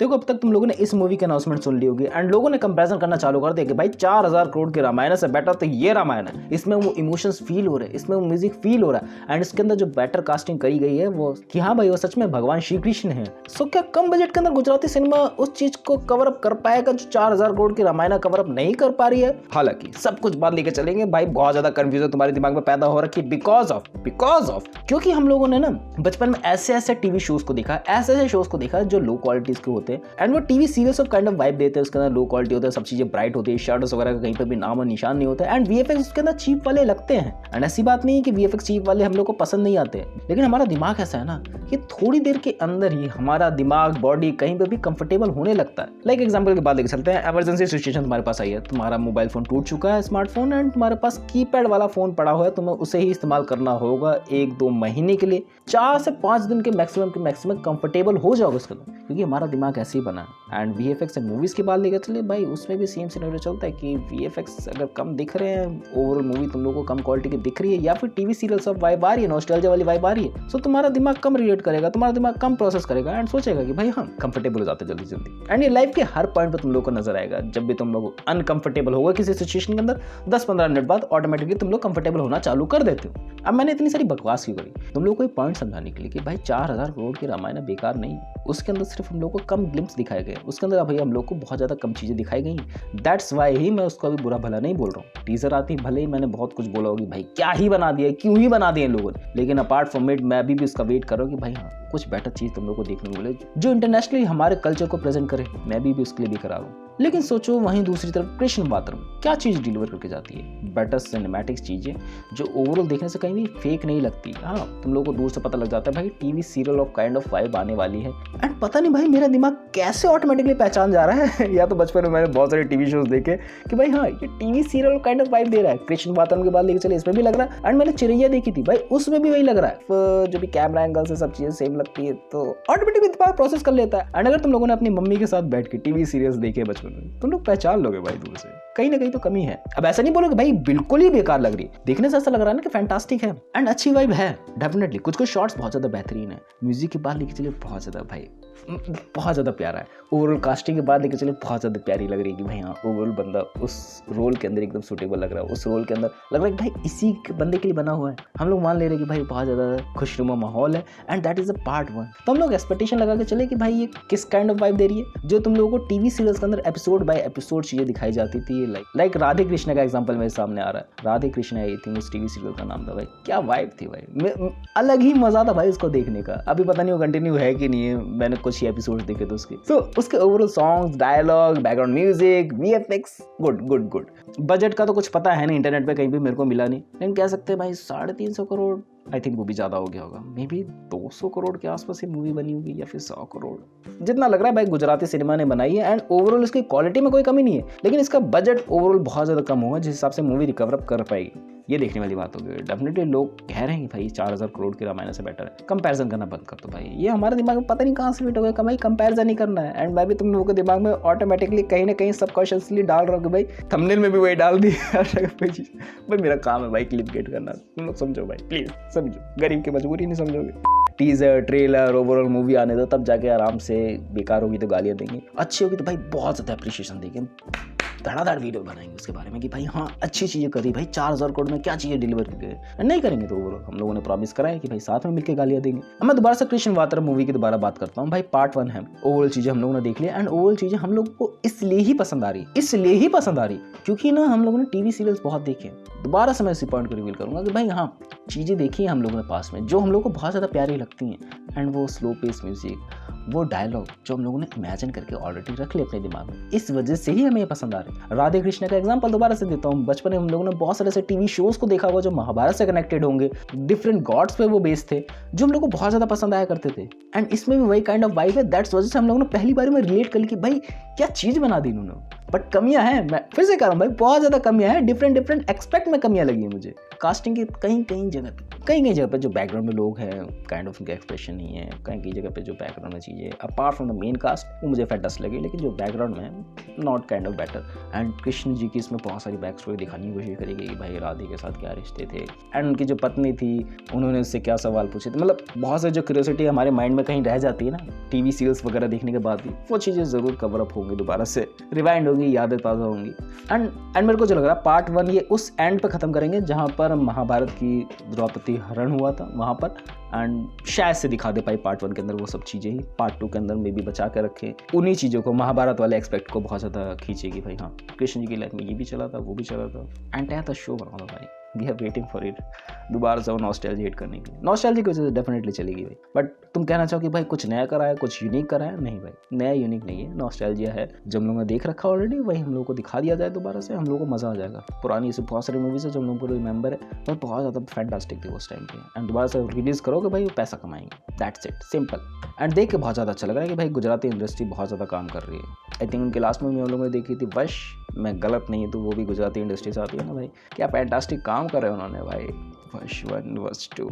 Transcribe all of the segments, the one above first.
देखो अब तक तुम लोगों ने इस मूवी की अनाउंसमेंट सुन ली होगी एंड लोगों ने कंपैरिजन करना चालू कर दिया कि भाई 4000 करोड़ के रामायण से बेटर तो ये रामायण है, इसमें वो इमोशंस फील हो रहे हैं, इसमें वो म्यूजिक फील हो रहा है एंड इसके अंदर जो बेटर कास्टिंग करी गई है वो कि हाँ भाई वो सच में भगवान श्री कृष्ण है। सो क्या कम बजट के अंदर गुजराती सिनेमा उस चीज को कवर अप कर पाएगा जो 4000 करोड़ की रामायण कवर अप नहीं कर पा रही है? हालांकि सब कुछ बात लेके चलेंगे भाई, बहुत ज्यादा कंफ्यूजन तुम्हारे दिमाग में पैदा हो रखी बिकॉज ऑफ क्योंकि हम लोगों ने ना बचपन में ऐसे टीवी शोज को देखा, ऐसे शोज को देखा जो लो क्वालिटीज के होते हैं एंड वो TV serials of kind of vibe देते हैं, उसके अंदर लो क्वालिटी होता है, सब चीजें ब्राइट होती है, शर्ट्स वगैरह का कहीं पे भी नाम और निशान नहीं होता है एंड वीएफएक्स उसके अंदर चीप वाले लगते हैं। एंड ऐसी बात नहीं है कि वीएफएक्स चीप वाले हम लोग को पसंद नहीं आते, लेकिन हमारा दिमाग ऐसा है ना कि थोड़ी देर के अंदर ही हमारा दिमाग बॉडी कहीं पे भी कंफर्टेबल होने लगता है। लाइक एग्जांपल की बात लेके चलते हैं, इमरजेंसी सिचुएशन तुम्हारे पास आई है, तुम्हारा मोबाइल फोन टूट चुका है स्मार्टफोन एंड तुम्हारे पास कीपैड वाला फोन पड़ा हुआ है, तुम्हें उसे ही इस्तेमाल करना होगा 1-2 महीने के लिए, 4 से 5 दिन के मैक्सिमम कंफर्टेबल हो जाओगे उसके अंदर, क्योंकि हमारा दिमाग ऐसे ही बना है। एंड वीएफएक्स एंड मूवीज की बात लेकर चले भाई, उसमें भी सेम सिनेरियो चलता है कि वीएफएक्स अगर कम दिख रहे हैं, ओवरऑल मूवी तुम लोगों को कम क्वालिटी की दिख रही है या फिर टीवी सीरियल सब वाइब आ रही है, नॉस्टैल्जिया वाली वाइब आ रही है, सो तुम्हारा दिमाग कम रिलेट करेगा, तुम्हारा दिमाग कम प्रोसेस करेगा एंड सोचेगा कि भाई हाँ कंफर्टेबल हो जाते जल्दी जल्दी। एंड ये लाइफ के हर पॉइंट पे तुम लोग को नजर आएगा, जब भी तुम लोग अनकंफर्टेबल होगा किसी सिचुएशन के अंदर 10-15 मिनट बाद ऑटोमेटिकली तुम लोग कंफर्टेबल होना चालू कर देते हो। अब मैंने इतनी सारी बकवास क्यों करी? तुम लोग को एक पॉइंट समझाने के लिए कि भाई 4000 करोड़ की रामायण बेकार नहीं, उसके अंदर सिर्फ हम लोग को कम ग्लिम्स दिखाए गए, उसके अंदर भाई हम लोग को बहुत ज्यादा कम चीजें दिखाई गई। दैट्स वाई ही मैं उसको अभी बुरा भला नहीं बोल रहा हूँ। टीजर आती भले ही मैंने बहुत कुछ बोला होगी भाई क्या ही बना दिया, क्यों ही बना दिया इन लोगों ने, लेकिन अपार्ट फ्रॉम इट मैं अभी भी उसका वेट कर रहा हूँ कि भाई हाँ कुछ बेटर चीज तुम लोग को देखने को मिले जो इंटरनेशनली हमारे कल्चर को प्रेजेंट करे, मैं भी उसके लिए भी करा रहा हूँ। लेकिन सोचो वहीं दूसरी तरफ कृष्ण बात्रम क्या चीज डिलीवर करके जाती है, बेटर सिनेमैटिक्स चीजें जो ओवरऑल देखने से कहीं भी फेक नहीं लगती। हाँ तुम लोगों को दूर से पता लग जाता है भाई TV serial of kind of vibe आने वाली है एंड पता नहीं भाई मेरा दिमाग कैसे ऑटोमेटिकली पहचान जा रहा है या तो बचपन में मैंने बहुत सारे टीवी शोज देखे कि भाई हाँ ये TV serial kind of vibe दे रहा है। कृष्ण बात्रम के बाद लेके चले इसमें भी लग रहा है एंड मैंने चिड़ैया देखी थी भाई उसमें भी वही लग रहा है, जो भी कैमरा एंगल से सब चीजें सेम लगती है तो ऑटोमेटिकली दिमाग प्रोसेस कर लेता है। एंड अगर तुम लोगों ने अपनी मम्मी के साथ बैठ के टीवी सीरियल्स देखे बचपन में, तुम लोग पहचान लोगे भाई दूर से कहीं ना कहीं तो कमी है। अब ऐसा नहीं बोलोगे भाई बिल्कुल ही बेकार लग रही है, देखने से ऐसा लग रहा है ना कि फैंटास्टिक है एंड अच्छी वाइब है डेफिनेटली, कुछ शॉट्स बहुत ज्यादा बेहतरीन है, म्यूजिक की बात लेके चलिए बहुत ज्यादा भाई बहुत ज्यादा प्यारा है, ओवरऑल कास्टिंग के बाद लेके चलिए बहुत ज्यादा प्यारी लग रही है कि भाई हाँ ओवरऑल बंदा उस रोल के अंदर एकदम सुटेबल लग रहा है, उस रोल के अंदर लग रहा है कि भाई इसी बंदे के लिए बना हुआ है। हम लोग मान ले रहे हैं कि भाई बहुत ज्यादा खुशनुमा माहौल है and that is a part 1। तो हम लोग एक्सपेक्टेशन लगा के चले कि भाई ये किस काइंड ऑफ वाइब दे रही है जो तुम लोगों को टीवी सीरियल्स के अंदर एपिसोड बाय एपिसोड चीजें दिखाई जाती थी। लाइक राधे कृष्ण का एग्जांपल मेरे सामने आ रहा है, राधे कृष्ण आई थी उस टीवी सीरियल का नाम था भाई, क्या वाइब थी भाई, अलग ही मजा था भाई उसको देखने का। अभी पता नहीं वो कंटिन्यू है कि नहीं है, मैंने कुछ ही एपिसोड देखे थे उसके। तो उसके overall songs, dialogue, background music, VFX good. Budget का तो कुछ पता है नहीं, इंटरनेट पे कहीं भी मेरे को मिला नहीं, लेकिन कह सकते हैं भाई 350 करोड़, आई थिंक वो भी ज्यादा हो गया होगा, मे बी 200 करोड़ के आसपास ये मूवी बनी होगी या फिर 100 करोड़ जितना लग रहा है भाई गुजराती सिनेमा ने बनाई है। एंड ओवरऑल इसकी क्वालिटी में कोई कमी नहीं है, लेकिन इसका बजट ओवरऑल बहुत ज्यादा कम होगा जिस हिसाब से मूवी रिकवर अप कर पाएगी, ये देखने वाली बात होगी। डेफिनेटली लोग कह रहे हैं कि भाई 4000 करोड़ की रामायण से बेटर है, कंपैरिजन करना बंद कर दो भाई, ये हमारे दिमाग में पता नहीं कहाँ से फिट हो गया भाई कंपैरिजन ही करना है। एंड मैं भी तुम लोगों के दिमाग में ऑटोमेटिकली कहीं ना कहीं सबकॉन्शियसली डाल रहा हूँ कि भाई थंबनेल में भी वही डाल दी भाई मेरा काम है भाई क्लिप गेट करना, तुम लोग समझो भाई प्लीज समझो, गरीब की मजबूरी नहीं समझोगे। टीजर ट्रेलर ओवरऑल मूवी आने दो, तब जाके आराम से, बेकार होगी तो गालियां देंगे, अच्छी होगी तो भाई बहुत ज्यादा अप्रिशिएशन देंगे, धड़ाधड़ वीडियो बनाएंगे उसके बारे में कि भाई हाँ अच्छी चीजें करी भाई, 4000 करोड़ में क्या चीजें डिलीवर की गई। नहीं करेंगे तो ओवरऑल हम लोगों ने प्रॉमिस करा है कि भाई साथ में मिलकर गालियां देंगे। अब मैं दोबारा से कृष्ण बात्रम मूवी की दोबारा बात करता हूँ भाई, पार्ट 1 है, ओवरऑल चीजें हम लोगों ने देख ली एंड ओवरऑल चीजें हम लोग को इसलिए ही पसंद आ रही क्योंकि ना हम लोगों ने टीवी सीरियल्स बहुत देखे। दोबारा से मैं इसी पॉइंट को रिवील करूंगा कि भाई हाँ चीजें देखी है हम लोगों ने पास में जो हम लोग को बहुत ज्यादा प्यारी लगती हैं एंड वो स्लो पेस म्यूजिक, वो डायलॉग जो हम लोगों ने इमेजिन करके ऑलरेडी रख लिया अपने दिमाग में, इस वजह से ही हमें ये पसंद आ रहे हैं। राधे कृष्ण का एग्जांपल दोबारा से देता हूँ, बचपन में हम लोगों ने बहुत सारे ऐसे टीवी शोज को देखा होगा जो महाभारत से कनेक्टेड होंगे, डिफरेंट गॉड्स पे वो बेस्ड थे जो हम लोग को बहुत ज्यादा पसंद आया करते थे एंड इसमें भी वही काइंड ऑफ वाइब है। दैट्स वजह से हम लोगों ने पहली बार में रिलेट कर ली कि भाई क्या चीज बना दी इन्होंने। बट कमियां हैं, मैं फिर से कह रहा हूँ भाई बहुत ज्यादा कमियां हैं, डिफरेंट एक्सपेक्ट में कमियां लगी है मुझे, कास्टिंग के कहीं जगह पे जो बैकग्राउंड में लोग हैं काइंड ऑफ उनका एक्सप्रेशन नहीं है, कहीं जगह पे जो बैकग्राउंड में चीज़ें apart from the main cast वो मुझे फैंटास्टिक लगी, लेकिन जो बैकग्राउंड में है not kind of better. And Krishna ji की इसमें बहुत सारी बैक स्टोरी दिखाने की कोशिश करी गई कि भाई राधे के साथ क्या रिश्ते थे एंड उनकी जो पत्नी थी उन्होंने उससे क्या सवाल पूछे थे, मतलब बहुत सारी जो क्यूरियोसिटी हमारे माइंड में कहीं रह जाती है ना टीवी सीरियल्स वगैरह देखने के बाद भी, वो चीज़ें ज़रूर कवर अप होंगी, दोबारा से रिवाइंड होगी, यादें ताज़ा होंगी। एंड मेरे को जो लग रहा है पार्ट 1 ये उस एंड पे ख़त्म करेंगे जहाँ पर महाभारत की द्रौपदी हरण हुआ था वहाँ पर, एंड शायद से दिखा दे पाई पार्ट 1 के अंदर वो सब चीज़ें ही पार्ट 2 के अंदर में भी बचा के रखे, उन्हीं चीज़ों को महाभारत वाले एक्सपेक्ट को बहुत ज़्यादा खींचेगी भाई। हाँ कृष्ण जी की लाइफ में ये भी चला था वो भी चला था, एंड टायर शो बना था भाई, we are waiting for it दोबारा से वो नॉस्टैल्जिया हिट करने की। नॉस्टैल्जिया की वजह से डेफिनेटली चलेगी भाई, बट तुम कहना चाहो कि भाई कुछ नया कराया कुछ यूनिक कराया, नहीं भाई नया यूनिक नहीं है, नॉस्टैल्जिया है, जब हम लोगों ने देख रखा ऑलरेडी वही हम लोगों को दिखा दिया जाए दोबारा से, हम लोगों को मज़ा आ जाएगा। पुरानी ऐसी बहुत सारी मूवीज़ है जो हम लोगों को रिमेंबर है और बहुत ज़्यादा फैंटास्टिक थी उस टाइम पे, एंड दोबारा से रिलीज़ करोगे भाई वो पैसा कमाएंगे, दैट्स इट सिंपल। एंड देख के बहुत ज़्यादा अच्छा लग रहा है कि भाई गुजराती इंडस्ट्री बहुत ज़्यादा काम कर रही है। आई थिंक उनके लास्ट मूवी हम लोगों ने देखी थी वश, मैं गलत नहीं तो वो भी गुजराती इंडस्ट्री से आती है ना भाई, क्या फैंटास्टिक काम कर रहे हैं उन्होंने भाई, वश 1 वश 2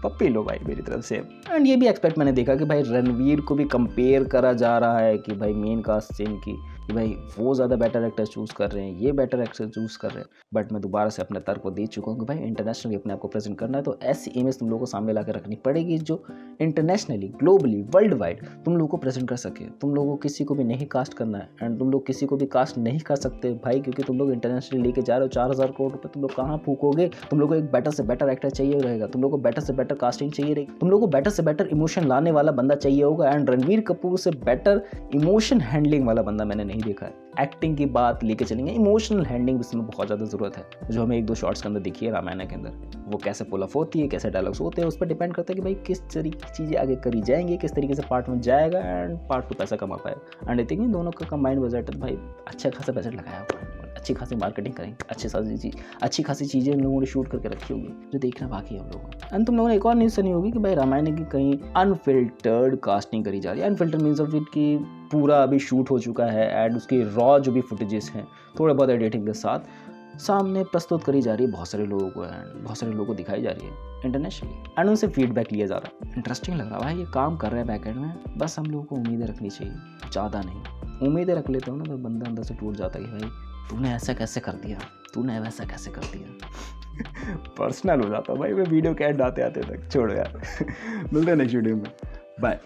पप्पी लो भाई मेरी तरफ से। एंड ये भी एक्सपेक्ट मैंने देखा कि भाई रणवीर को भी कंपेयर करा जा रहा है कि भाई मेन कास्ट से इनकी कि भाई वो ज़्यादा बेटर एक्टर चूज़ कर रहे हैं, ये बेटर एक्टर चूज़ कर रहे हैं, बट मैं दोबारा से अपने तर्क को दे चुका हूँ कि भाई इंटरनेशनली अपने आप को प्रेजेंट करना है तो ऐसी इमेज तुम लोगों को सामने ला कर रखनी पड़ेगी जो इंटरनेशनली ग्लोबली वर्ल्ड वाइड तुम लोगों को प्रेजेंट कर सके। तुम लोगों को किसी को भी नहीं कास्ट करना है एंड तुम लोग किसी को भी कास्ट नहीं कर सकते भाई, क्योंकि तुम लोग इंटरनेशनली लेके जा रहे हो 4000 करोड़ रुपये, तुम लोग कहाँ फूकोगे, तुम लोग को एक बेटर से बेटर एक्टर चाहिए रहेगा, तुम लोग को बेटर से बेटर कास्टिंग चाहिए रहेगी, तुम लोग को बेटर से बेटर इमोशन लाने वाला बंदा चाहिए होगा, एंड रणवीर कपूर से बेटर इमोशन हैंडलिंग वाला बंदा मैंने नहीं देखा है। एक्टिंग की बात लेके चलेंगे, इमोशनल हैंडलिंग इसमें बहुत ज़्यादा ज़रूरत है, जो हमें 1-2 शॉट्स के अंदर दिखी है रामायण के अंदर, वो कैसे पुल ऑफ होती है, कैसे डायलॉग्स होते हैं, उस पर डिपेंड करता है कि भाई किस तरीके की चीज़ें आगे करी जाएंगी, किस तरीके से पार्ट 1 जाएगा एंड पार्ट 2 पैसा कमा पाएगा। एंड आई थिंक इन दोनों का कंबाइंड बजट भाई अच्छा खासा बजट लगाया हुआ है, अच्छी खासी मार्केटिंग करेंगे, अच्छी खासी चीज़ें हम लोगों ने शूट करके रखी होगी जो देखना बाकी है हम लोगों को। एंड तुम लोगों ने एक और न्यूज़ सुनी होगी कि भाई रामायण की कहीं अनफिल्टर्ड कास्टिंग करी जा रही है। अनफिल्टर्ड मीन्स ऑफ इट कि पूरा अभी शूट हो चुका है एंड उसकी रॉ जो भी फुटेजेस हैं थोड़े बहुत एडिटिंग के साथ सामने प्रस्तुत करी जा रही है बहुत सारे लोगों को, एंड बहुत सारे लोगों को दिखाई जा रही है इंटरनेशनली, एंड उनसे फीडबैक लिया जा रहा है। इंटरेस्टिंग लग रहा है भाई, ये काम कर रहे हैं बैकएंड में, बस हम लोगों को उम्मीदें रखनी चाहिए, ज़्यादा नहीं। उम्मीदें रख लेते हो ना तो बंदा अंदर से टूट जाता है कि भाई तूने ऐसा कैसे कर दिया, तूने वैसा कैसे कर दिया पर्सनल हो जाता भाई मैं वीडियो के एंड आते आते तक। छोड़ो यार मिलते हैं नेक्स्ट वीडियो में, बाय।